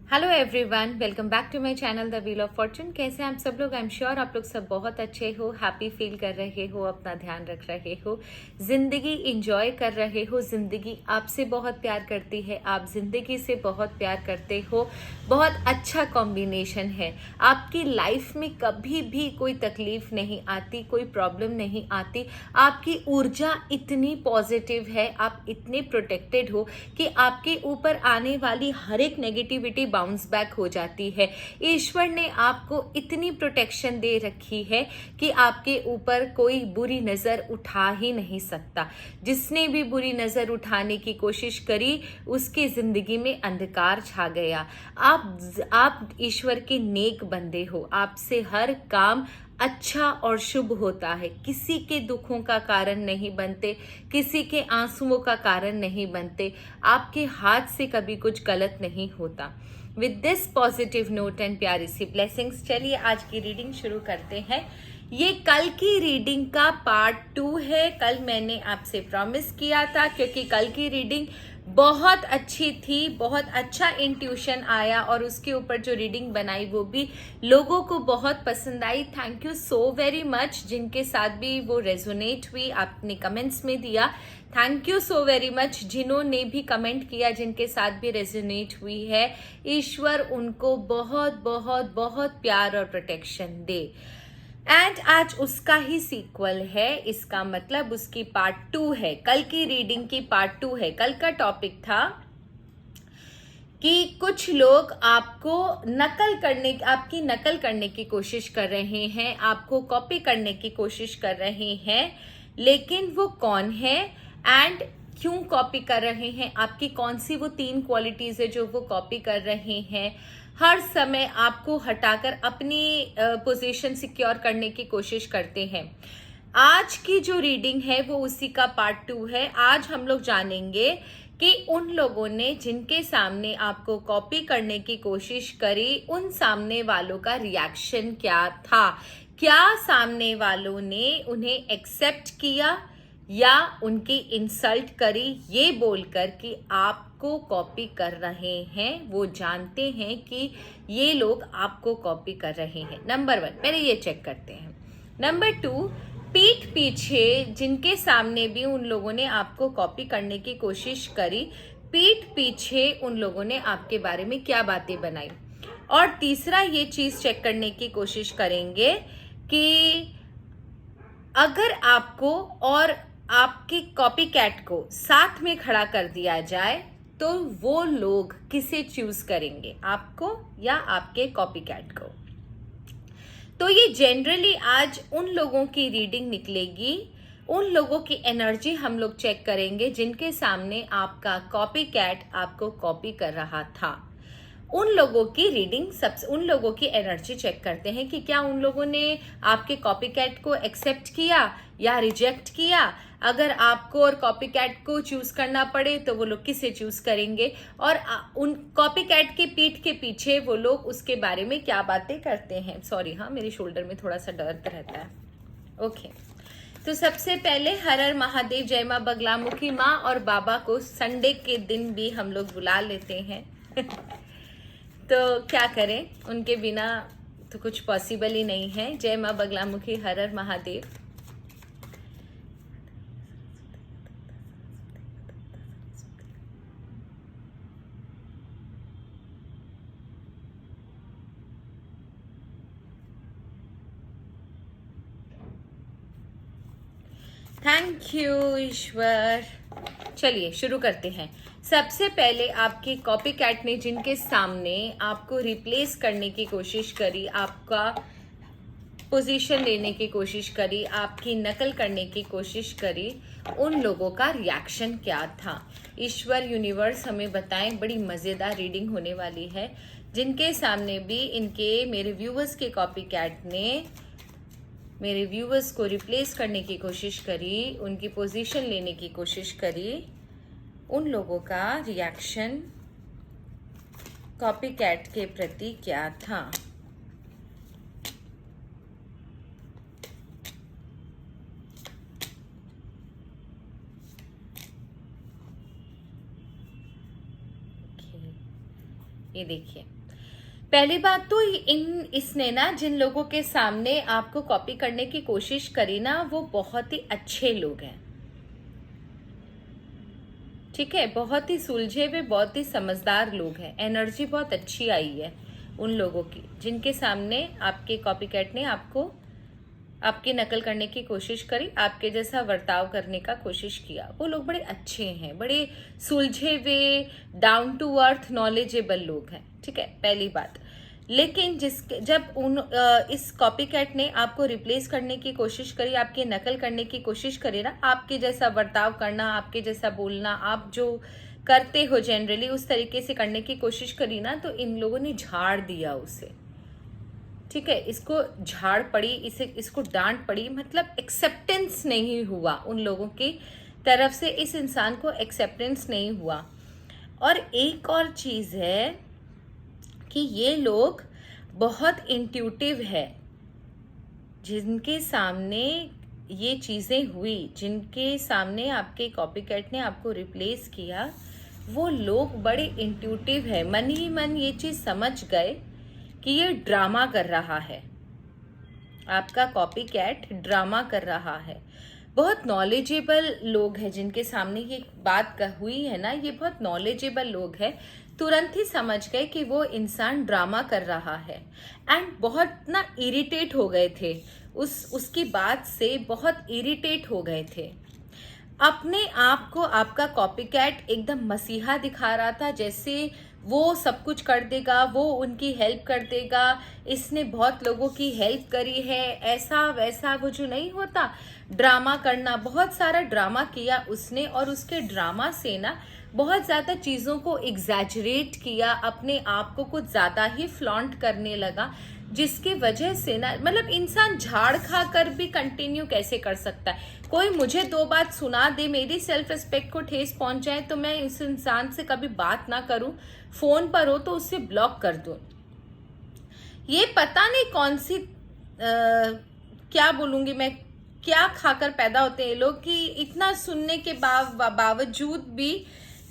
Hello everyone, welcome back to my channel the wheel of fortune. कैसे हैं आप सब लोग? आई एम श्योर आप लोग सब बहुत अच्छे हो, हैप्पी फील कर रहे हो, अपना ध्यान रख रहे हो, जिंदगी इंजॉय कर रहे हो। जिंदगी आपसे बहुत प्यार करती है, आप जिंदगी से बहुत प्यार करते हो। बहुत अच्छा कॉम्बिनेशन है। आपकी लाइफ में कभी भी कोई तकलीफ नहीं आती, कोई प्रॉब्लम नहीं आती। आपकी ऊर्जा इतनी पॉजिटिव है, आप इतने प्रोटेक्टेड हो कि आपके ऊपर आने वाली हर एक नेगेटिविटी बाउंस बैक हो जाती है। ईश्वर ने आपको इतनी प्रोटेक्शन दे रखी है कि आपके ऊपर कोई बुरी नजर उठा ही नहीं सकता। जिसने भी बुरी नजर उठाने की कोशिश करी उसके जिंदगी में अंधकार छा गया। आप ईश्वर के नेक बंदे हो, आपसे हर काम अच्छा और शुभ होता है। किसी के दुखों का कारण नहीं बनते, किसी के आंसुओं का कारण नहीं बनते, आपके हाथ से कभी कुछ गलत नहीं होता। With this positive note and प्यारी सी ब्लेसिंग्स, चलिए आज की रीडिंग शुरू करते हैं। ये कल की रीडिंग का पार्ट 2 है। कल मैंने आपसे प्रॉमिस किया था, क्योंकि कल की रीडिंग बहुत अच्छी थी, बहुत अच्छा इंट्यूशन आया और उसके ऊपर जो रीडिंग बनाई वो भी लोगों को बहुत पसंद आई। Thank you so very much. जिनके साथ भी वो रेजोनेट हुई, आपने कमेंट्स में दिया, thank you so very much. जिन्होंने भी कमेंट किया, जिनके साथ भी रेजोनेट हुई है, ईश्वर उनको बहुत बहुत बहुत प्यार और प्रोटेक्शन दे। एंड आज उसका ही सीक्वल है, इसका मतलब उसकी पार्ट 2 है। कल की रीडिंग की पार्ट 2 है। कल का टॉपिक था कि कुछ लोग आपकी नकल करने की कोशिश कर रहे हैं, आपको कॉपी करने की कोशिश कर रहे हैं, लेकिन वो कौन है एंड क्यों कॉपी कर रहे हैं, आपकी कौन सी वो 3 क्वालिटीज है जो वो कॉपी कर रहे हैं। हर समय आपको हटाकर अपनी पोजीशन सिक्योर करने की कोशिश करते हैं। आज की जो रीडिंग है वो उसी का पार्ट 2 है। आज हम लोग जानेंगे कि उन लोगों ने जिनके सामने आपको कॉपी करने की कोशिश करी, उन सामने वालों का रिएक्शन क्या था। क्या सामने वालों ने उन्हें एक्सेप्ट किया या उनकी इंसल्ट करी, ये बोलकर कि आपको कॉपी कर रहे हैं। वो जानते हैं कि ये लोग आपको कॉपी कर रहे हैं। नंबर 1 पहले ये चेक करते हैं। नंबर 2, पीठ पीछे जिनके सामने भी उन लोगों ने आपको कॉपी करने की कोशिश करी, पीठ पीछे उन लोगों ने आपके बारे में क्या बातें बनाई। और तीसरा ये चीज चेक करने की कोशिश करेंगे कि अगर आपको और आपके कॉपी कैट को साथ में खड़ा कर दिया जाए तो वो लोग किसे चूज करेंगे, आपको या आपके कॉपी कैट को। तो ये जनरली आज उन लोगों की रीडिंग निकलेगी, उन लोगों की एनर्जी हम लोग चेक करेंगे जिनके सामने आपका कॉपी कैट आपको कॉपी कर रहा था। उन लोगों की रीडिंग सबसे, उन लोगों की एनर्जी चेक करते हैं कि क्या उन लोगों ने आपके कॉपी कैट को एक्सेप्ट किया या रिजेक्ट किया। अगर आपको और कॉपी कैट को चूज करना पड़े तो वो लोग किसे चूज करेंगे, और उन कॉपी कैट के पीठ के पीछे वो लोग उसके बारे में क्या बातें करते हैं। सॉरी, हाँ मेरे शोल्डर में थोड़ा सा दर्द रहता है। ओके, तो सबसे पहले हर हर महादेव, जय माँ बगलामुखी माँ और बाबा को संडे के दिन भी हम लोग बुला लेते हैं। तो क्या करें, उनके बिना तो कुछ पॉसिबल ही नहीं है। जय माँ बगलामुखी, हर हर महादेव। थैंक यू ईश्वर। चलिए शुरू करते हैं। सबसे पहले आपके कॉपी कैट ने जिनके सामने आपको रिप्लेस करने की कोशिश करी, आपका पोजीशन लेने की कोशिश करी, आपकी नकल करने की कोशिश करी, उन लोगों का रिएक्शन क्या था। ईश्वर यूनिवर्स हमें बताएं। बड़ी मज़ेदार रीडिंग होने वाली है। जिनके सामने भी इनके मेरे व्यूवर्स के कॉपी कैट ने मेरे व्यूवर्स को रिप्लेस करने की कोशिश करी, उनकी पोजीशन लेने की कोशिश करी, उन लोगों का रिएक्शन कॉपी कैट के प्रति क्या था। ये देखिए, पहली बात तो इसने ना जिन लोगों के सामने आपको कॉपी करने की कोशिश करी ना, वो बहुत ही अच्छे लोग हैं, ठीक है, बहुत ही सुलझे हुए, बहुत ही समझदार लोग हैं। एनर्जी बहुत अच्छी आई है उन लोगों की जिनके सामने आपके कॉपीकैट ने आपकी नकल करने की कोशिश करी, आपके जैसा बर्ताव करने का कोशिश किया। वो लोग बड़े अच्छे हैं, बड़े सुलझे हुए, डाउन टू अर्थ, नॉलेजेबल लोग हैं, ठीक है, पहली बात। लेकिन इस कॉपीकैट ने आपको रिप्लेस करने की कोशिश करी, आपकी नकल करने की कोशिश करी ना, आपके जैसा बर्ताव करना, आपके जैसा बोलना, आप जो करते हो जनरली उस तरीके से करने की कोशिश करी ना, तो इन लोगों ने झाड़ दिया उसे, ठीक है, इसको झाड़ पड़ी, इसको डांट पड़ी, मतलब एक्सेप्टेंस नहीं हुआ उन लोगों की तरफ से, इस इंसान को एक्सेप्टेंस नहीं हुआ। और एक और चीज है कि ये लोग बहुत इंट्यूटिव है, जिनके सामने ये चीजें हुई, जिनके सामने आपके कॉपीकैट ने आपको रिप्लेस किया, वो लोग बड़े इंट्यूटिव है, मन ही मन ये चीज समझ गए कि ये ड्रामा कर रहा है, आपका कॉपीकैट ड्रामा कर रहा है। बहुत नॉलेजेबल लोग हैं जिनके सामने ये बात हुई है ना, ये बहुत नॉलेजेबल लोग हैं, तुरंत ही समझ गए कि वो इंसान ड्रामा कर रहा है। एंड बहुत ना इरिटेट हो गए थे उसकी बात से, बहुत इरिटेट हो गए थे। अपने आप को आपका कॉपीकैट एकदम मसीहा दिखा रहा था, जैसे वो सब कुछ कर देगा, वो उनकी हेल्प कर देगा, इसने बहुत लोगों की हेल्प करी है, ऐसा वैसा, वो जो नहीं होता ड्रामा करना, बहुत सारा ड्रामा किया उसने। और उसके ड्रामा से ना बहुत ज़्यादा चीज़ों को एग्जैजरेट किया, अपने आप को कुछ ज़्यादा ही फ्लॉन्ट करने लगा, जिसकी वजह से ना, मतलब इंसान झाड़ खा कर भी कंटिन्यू कैसे कर सकता है। कोई मुझे दो बात सुना दे, मेरी सेल्फ रिस्पेक्ट को ठेस पहुंच जाए, तो मैं इस इंसान से कभी बात ना करूं, फोन पर हो तो उससे ब्लॉक कर दूं। ये पता नहीं कौन सी क्या बोलूंगी मैं, क्या खाकर पैदा होते हैं ये लोग कि इतना सुनने के बावजूद भी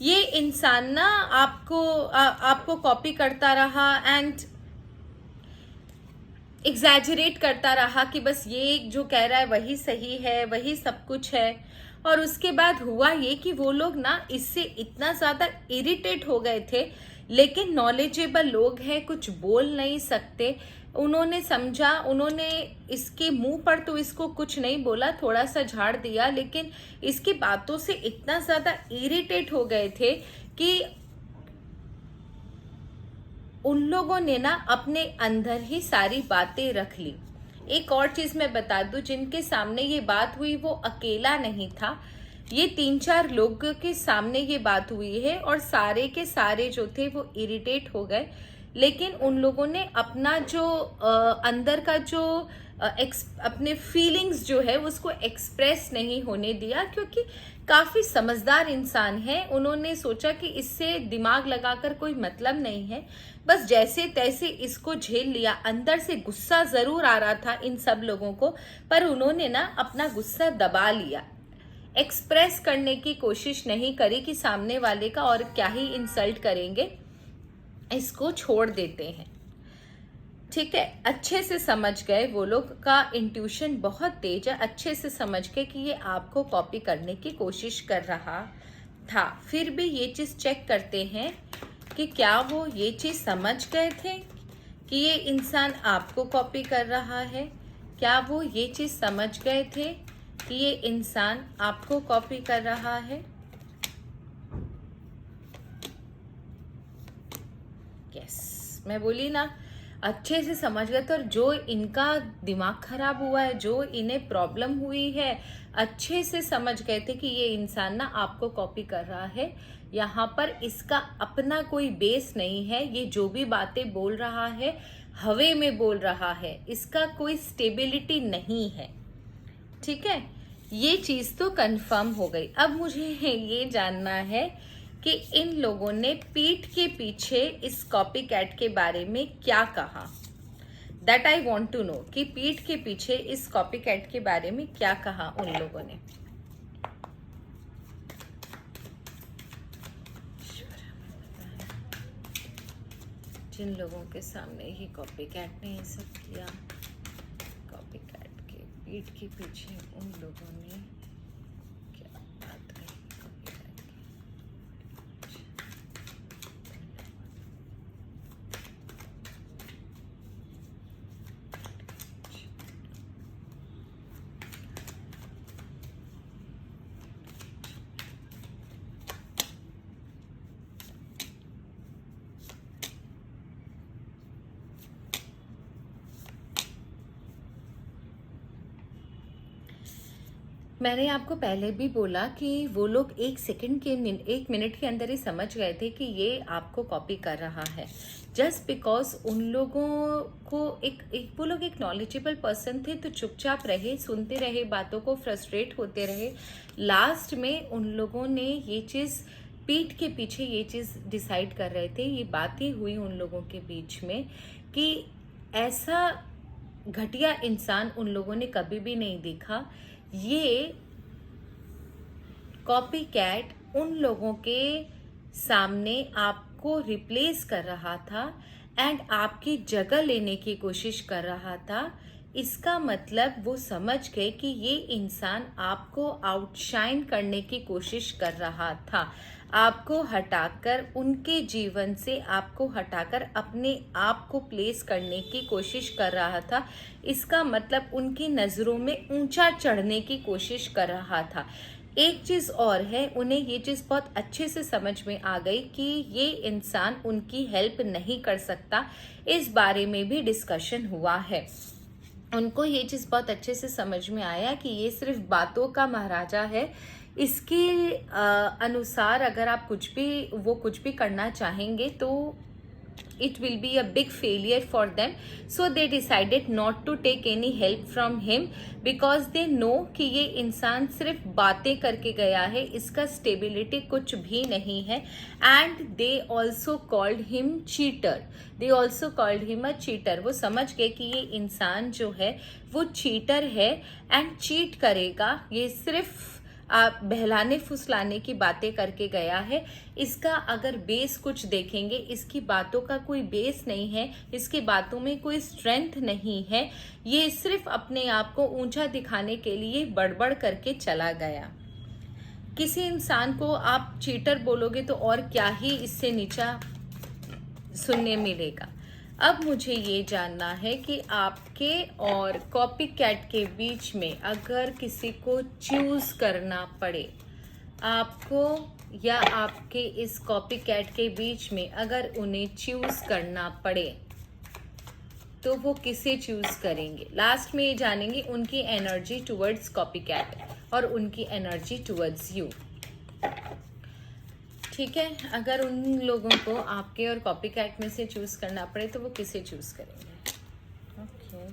ये इंसान ना आपको कॉपी करता रहा एंड एग्जैजरेट करता रहा कि बस ये जो कह रहा है वही सही है, वही सब कुछ है। और उसके बाद हुआ ये कि वो लोग ना इससे इतना ज्यादा इरिटेट हो गए थे, लेकिन नॉलेजेबल लोग हैं, कुछ बोल नहीं सकते। उन्होंने समझा, उन्होंने इसके मुंह पर तो इसको कुछ नहीं बोला, थोड़ा सा झाड़ दिया, लेकिन इसकी बातों से इतना ज्यादा इरिटेट हो गए थे कि उन लोगों ने ना अपने अंदर ही सारी बातें रख ली। एक और चीज मैं बता दूं, जिनके सामने ये बात हुई वो अकेला नहीं था, ये 3-4 लोगों के सामने ये बात हुई है, और सारे के सारे जो थे वो इरिटेट हो गए। लेकिन उन लोगों ने अपना जो अंदर का जो अपने फीलिंग्स जो है उसको एक्सप्रेस नहीं होने दिया, क्योंकि काफी समझदार इंसान है। उन्होंने सोचा कि इससे दिमाग लगाकर कोई मतलब नहीं है, बस जैसे तैसे इसको झेल लिया। अंदर से गुस्सा जरूर आ रहा था इन सब लोगों को, पर उन्होंने ना अपना गुस्सा दबा लिया, एक्सप्रेस करने की कोशिश नहीं करी कि सामने वाले का और क्या ही इंसल्ट करेंगे, इसको छोड़ देते हैं, ठीक है। अच्छे से समझ गए वो लोग, का इंट्यूशन बहुत तेज है, अच्छे से समझ गए कि ये आपको कॉपी करने की कोशिश कर रहा था। फिर भी ये चीज चेक करते हैं कि क्या वो ये चीज समझ गए थे कि ये इंसान आपको कॉपी कर रहा है, क्या वो ये चीज समझ गए थे कि ये इंसान आपको कॉपी कर रहा है। यस, मैं बोली ना, अच्छे से समझ गए। तो जो इनका दिमाग खराब हुआ है, जो इन्हें प्रॉब्लम हुई है, अच्छे से समझ गए थे कि ये इंसान ना आपको कॉपी कर रहा है। यहाँ पर इसका अपना कोई बेस नहीं है, ये जो भी बातें बोल रहा है हवे में बोल रहा है, इसका कोई स्टेबिलिटी नहीं है, ठीक है। ये चीज तो कंफर्म हो गई। अब मुझे ये जानना है कि इन लोगों ने पीठ के पीछे इस कॉपी कैट के बारे में क्या कहा। That I want to know कि पीठ के पीछे इस कॉपी कैट के बारे में क्या कहा उन लोगों ने। जिन लोगों के सामने ही कॉपी कैट ने ये सब किया, कॉपी कैट के पीठ के पीछे उन लोगों ने क्या बात कही कॉपी कैट की। मैंने आपको पहले भी बोला कि वो लोग एक मिनट के अंदर ही समझ गए थे कि ये आपको कॉपी कर रहा है, जस्ट बिकॉज उन लोगों को वो लोग एक नॉलेजेबल पर्सन थे, तो चुपचाप रहे, सुनते रहे बातों को, फ्रस्ट्रेट होते रहे। लास्ट में उन लोगों ने ये चीज़ पीठ के पीछे ये चीज़ डिसाइड कर रहे थे, ये बातें हुई उन लोगों के बीच में कि ऐसा घटिया इंसान उन लोगों ने कभी भी नहीं देखा। ये कॉपी कैट उन लोगों के सामने आपको रिप्लेस कर रहा था एंड आपकी जगह लेने की कोशिश कर रहा था। इसका मतलब वो समझ गए कि ये इंसान आपको आउटशाइन करने की कोशिश कर रहा था, आपको हटाकर, उनके जीवन से आपको हटाकर अपने आप को प्लेस करने की कोशिश कर रहा था। इसका मतलब उनकी नज़रों में ऊंचा चढ़ने की कोशिश कर रहा था। एक चीज़ और है, उन्हें ये चीज़ बहुत अच्छे से समझ में आ गई कि ये इंसान उनकी हेल्प नहीं कर सकता। इस बारे में भी डिस्कशन हुआ है। उनको ये चीज़ बहुत अच्छे से समझ में आया कि ये सिर्फ बातों का महाराजा है। इसके अनुसार अगर आप कुछ भी करना चाहेंगे तो it will be a big failure for them, so they decided not to take any help from him because they know कि ये इंसान सिर्फ बातें करके गया है, इसका स्टेबिलिटी कुछ भी नहीं है। and they also called him cheater, they also called him a cheater। वो समझ गए कि ये इंसान जो है वो चीटर है एंड चीट करेगा, ये सिर्फ आप बहलाने फुसलाने की बातें करके गया है। इसका अगर बेस कुछ देखेंगे, इसकी बातों का कोई बेस नहीं है, इसकी बातों में कोई स्ट्रेंथ नहीं है, ये सिर्फ अपने आप को ऊंचा दिखाने के लिए बड़बड़ करके चला गया। किसी इंसान को आप चीटर बोलोगे तो और क्या ही इससे नीचा सुनने मिलेगा। अब मुझे ये जानना है कि आपके और कॉपी कैट के बीच में अगर किसी को चूज करना पड़े, आपको या आपके इस कॉपी कैट के बीच में अगर उन्हें चूज करना पड़े तो वो किसे चूज करेंगे। लास्ट में ये जानेंगे उनकी एनर्जी टुवर्ड्स कॉपी कैट और उनकी एनर्जी टुवर्ड्स यू। ठीक है, अगर उन लोगों को आपके और कॉपी कैट में से चूज करना पड़े तो वो किसे चूज करेंगे। ओके,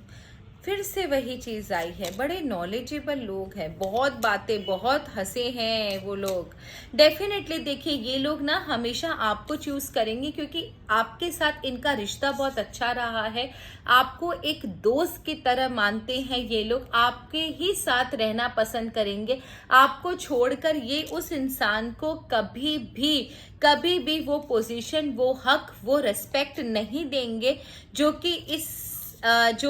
फिर से वही चीज आई है, बड़े नॉलेजेबल लोग हैं, बहुत बातें, बहुत हंसे हैं वो लोग। डेफिनेटली देखिए, ये लोग ना हमेशा आपको चूज करेंगे क्योंकि आपके साथ इनका रिश्ता बहुत अच्छा रहा है, आपको एक दोस्त की तरह मानते हैं ये लोग, आपके ही साथ रहना पसंद करेंगे। आपको छोड़कर ये उस इंसान को कभी भी वो पोजीशन, वो हक, वो रेस्पेक्ट नहीं देंगे जो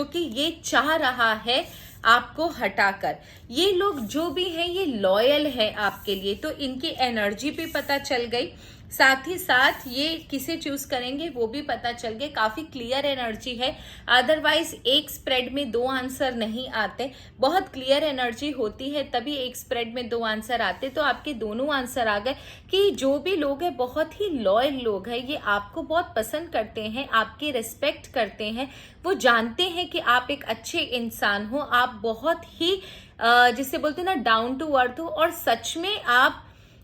कि ये चाह रहा है आपको हटाकर। ये लोग जो भी हैं ये लॉयल है आपके लिए, तो इनकी एनर्जी भी पता चल गई, साथ ही साथ ये किसे चूज करेंगे वो भी पता चल गया। काफी क्लियर एनर्जी है, अदरवाइज एक स्प्रेड में दो आंसर नहीं आते। बहुत क्लियर एनर्जी होती है तभी एक स्प्रेड में दो आंसर आते, तो आपके दोनों आंसर आ गए कि जो भी लोग हैं बहुत ही लॉयल लोग हैं, ये आपको बहुत पसंद करते हैं, आपकी रिस्पेक्ट करते हैं, वो जानते हैं कि आप एक अच्छे इंसान हो, आप बहुत ही जिसे बोलते हैं ना डाउन टू अर्थ हो, और सच में आप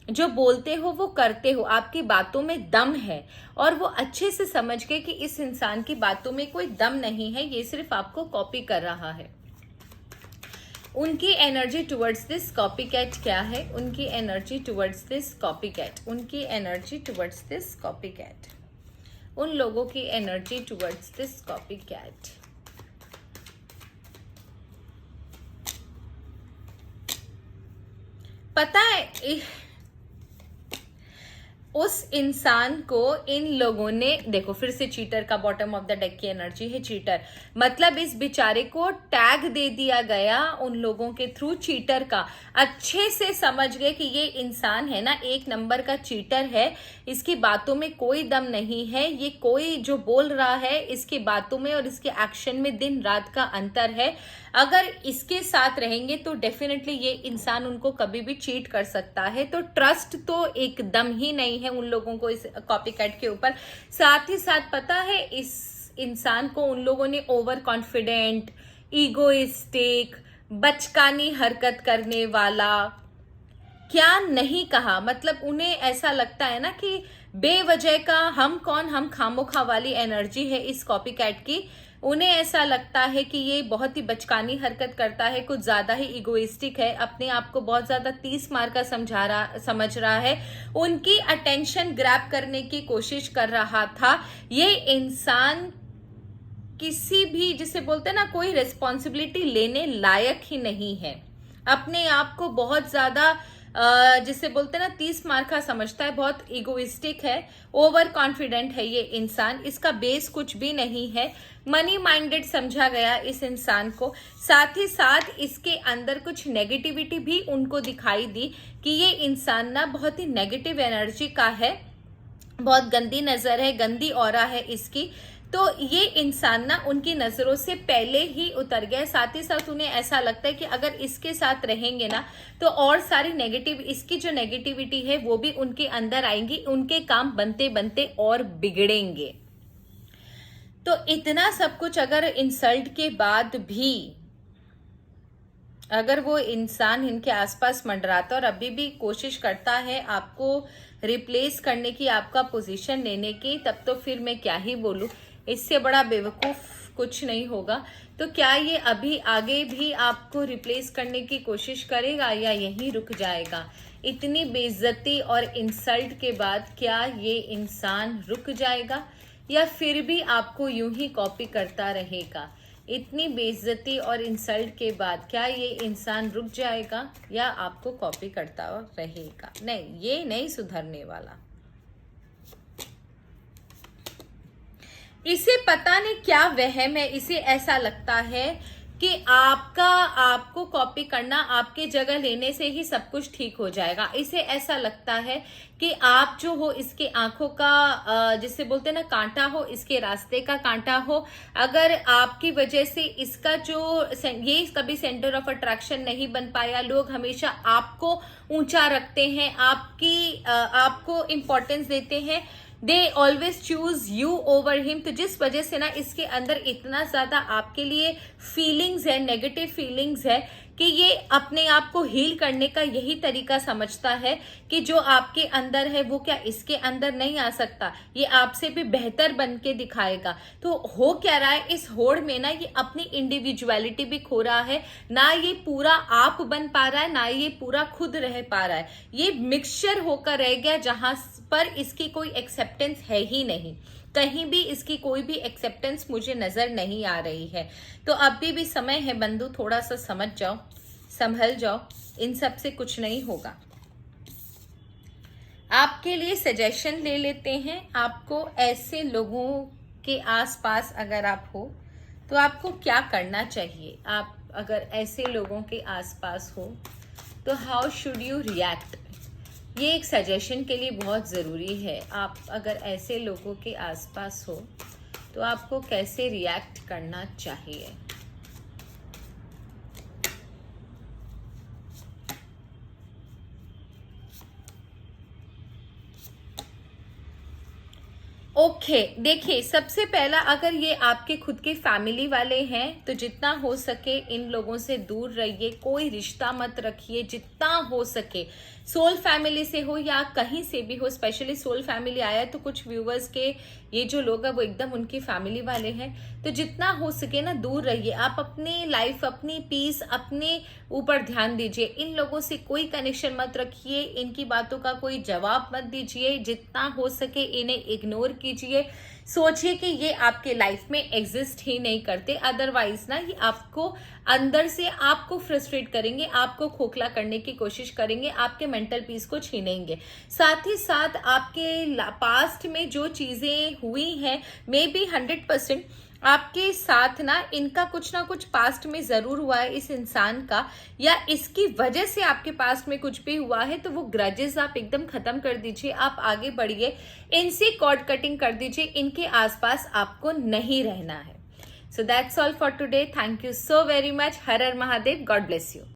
जो बोलते हो वो करते हो, आपकी बातों में दम है। और वो अच्छे से समझ गए कि इस इंसान की बातों में कोई दम नहीं है, ये सिर्फ आपको कॉपी कर रहा है। उनकी energy towards this copy cat क्या है? उनकी energy towards this copy cat, उनकी energy towards this copy cat, उन लोगों की energy towards this copy cat. पता है उस इंसान को इन लोगों ने, देखो फिर से चीटर का बॉटम ऑफ द डेक की एनर्जी है चीटर, मतलब इस बेचारे को टैग दे दिया गया उन लोगों के थ्रू चीटर का। अच्छे से समझ गए कि ये इंसान है ना एक नंबर का चीटर है, इसकी बातों में कोई दम नहीं है, ये कोई जो बोल रहा है इसकी बातों में और इसके एक्शन में दिन रात का अंतर है। अगर इसके साथ रहेंगे तो डेफिनेटली ये इंसान उनको कभी भी चीट कर सकता है। तो ट्रस्ट तो एकदम ही नहीं है उन लोगों को इस कॉपी कैट के ऊपर। साथ ही साथ पता है इस इंसान को उन लोगों ने ओवर कॉन्फिडेंट, ईगोइस्टिक, बचकानी हरकत करने वाला क्या नहीं कहा, मतलब उन्हें ऐसा लगता है ना कि बेवजह का हम कौन, हम खामोखा वाली एनर्जी है इस कॉपी कैट की। उन्हें ऐसा लगता है कि ये बहुत ही बचकानी हरकत करता है, कुछ ज्यादा ही इगोइस्टिक है, अपने आप को बहुत ज्यादा 30 मार का समझ रहा है, उनकी अटेंशन ग्रैब करने की कोशिश कर रहा था। ये इंसान किसी भी, जिसे बोलते हैं ना, कोई रिस्पॉन्सिबिलिटी लेने लायक ही नहीं है, अपने आप को बहुत ज्यादा जिसे बोलते हैं ना 30 मार का समझता है, बहुत इगोइस्टिक है, ओवर कॉन्फिडेंट है ये इंसान, इसका बेस कुछ भी नहीं है, मनी माइंडेड समझा गया इस इंसान को। साथ ही साथ इसके अंदर कुछ नेगेटिविटी भी उनको दिखाई दी कि ये इंसान ना बहुत ही नेगेटिव एनर्जी का है, बहुत गंदी नजर है, गंदी ऑरा है इसकी। तो ये इंसान ना उनकी नजरों से पहले ही उतर गया। साथ ही साथ उन्हें ऐसा लगता है कि अगर इसके साथ रहेंगे ना तो और सारी नेगेटिव, इसकी जो नेगेटिविटी है वो भी उनके अंदर आएंगी, उनके काम बनते बनते और बिगड़ेंगे। तो इतना सब कुछ अगर इंसल्ट के बाद भी अगर वो इंसान इनके आसपास मंडराता और अभी भी कोशिश करता है आपको रिप्लेस करने की, आपका पोजीशन लेने की, तब तो फिर मैं क्या ही बोलूं, इससे बड़ा बेवकूफ कुछ नहीं होगा। तो क्या ये अभी आगे भी आपको रिप्लेस करने की कोशिश करेगा या यहीं रुक जाएगा? इतनी बेइज्जती और इंसल्ट के बाद क्या ये इंसान रुक जाएगा या फिर भी आपको यूं ही कॉपी करता रहेगा? इतनी बेइज्जती और इंसल्ट के बाद क्या ये इंसान रुक जाएगा या आपको कॉपी करता रहेगा? नहीं, ये नहीं सुधरने वाला। इसे पता नहीं क्या वहम है, इसे ऐसा लगता है कि आपको कॉपी करना, आपके जगह लेने से ही सब कुछ ठीक हो जाएगा। इसे ऐसा लगता है कि आप जो हो इसके आंखों का, जिसे बोलते हैं ना कांटा हो, इसके रास्ते का कांटा हो। अगर आपकी वजह से इसका जो ये कभी सेंटर ऑफ अट्रैक्शन नहीं बन पाया, लोग हमेशा आपको ऊंचा रखते हैं, आपको इम्पोर्टेंस देते हैं, they always choose you over him. तो जिस वजह से ना इसके अंदर इतना ज्यादा आपके लिए फीलिंग्स है, नेगेटिव फीलिंग्स है, कि ये अपने आप को हील करने का यही तरीका समझता है कि जो आपके अंदर है वो क्या इसके अंदर नहीं आ सकता, ये आपसे भी बेहतर बन के दिखाएगा। तो हो क्या रहा है इस होड़ में ना, ये अपनी इंडिविजुअलिटी भी खो रहा है, ना ये पूरा आप बन पा रहा है, ना ये पूरा खुद रह पा रहा है, ये मिक्सचर होकर रह गया जहां पर इसकी कोई एक्सेप्टेंस है ही नहीं। कहीं भी इसकी कोई भी एक्सेप्टेंस मुझे नजर नहीं आ रही है। तो अभी भी समय है बंधु, थोड़ा सा समझ जाओ, संभल जाओ, इन सब से कुछ नहीं होगा। आपके लिए सजेशन ले लेते हैं। आपको ऐसे लोगों के आसपास अगर आप हो तो आपको क्या करना चाहिए? आप अगर ऐसे लोगों के आसपास हो तो हाउ शुड यू रिएक्ट? ये एक सजेशन के लिए बहुत ज़रूरी है। आप अगर ऐसे लोगों के आसपास हो तो आपको कैसे रिएक्ट करना चाहिए? ओके, देखिए सबसे पहला, अगर ये आपके खुद के फैमिली वाले हैं तो जितना हो सके इन लोगों से दूर रहिए, कोई रिश्ता मत रखिए जितना हो सके। सोल फैमिली से हो या कहीं से भी हो, स्पेशली सोल फैमिली आया है तो कुछ व्यूवर्स के ये जो लोग हैं वो एकदम उनकी फैमिली वाले हैं, तो जितना हो सके ना दूर रहिए। आप अपनी लाइफ, अपनी पीस, अपने ऊपर ध्यान दीजिए। इन लोगों से कोई कनेक्शन मत रखिए, इनकी बातों का कोई जवाब मत दीजिए, जितना हो सके इन्हें इग्नोर कीजिए। सोचिए कि ये आपके लाइफ में एग्जिस्ट ही नहीं करते, अदरवाइज ना ये आपको अंदर से आपको फ्रस्ट्रेट करेंगे, आपको खोखला करने की कोशिश करेंगे, आपके मेंटल पीस को छीनेंगे। साथ ही साथ आपके पास्ट में जो चीजें हुई हैं, मे बी 100% आपके साथ ना इनका कुछ ना कुछ पास्ट में जरूर हुआ है इस इंसान का, या इसकी वजह से आपके पास्ट में कुछ भी हुआ है, तो वो ग्रजेस आप एकदम खत्म कर दीजिए, आप आगे बढ़िए, इनसे कॉर्ड कटिंग कर दीजिए, इनके आसपास आपको नहीं रहना है। So that's all for today. Thank you so very much. Her her Mahadev. God bless you.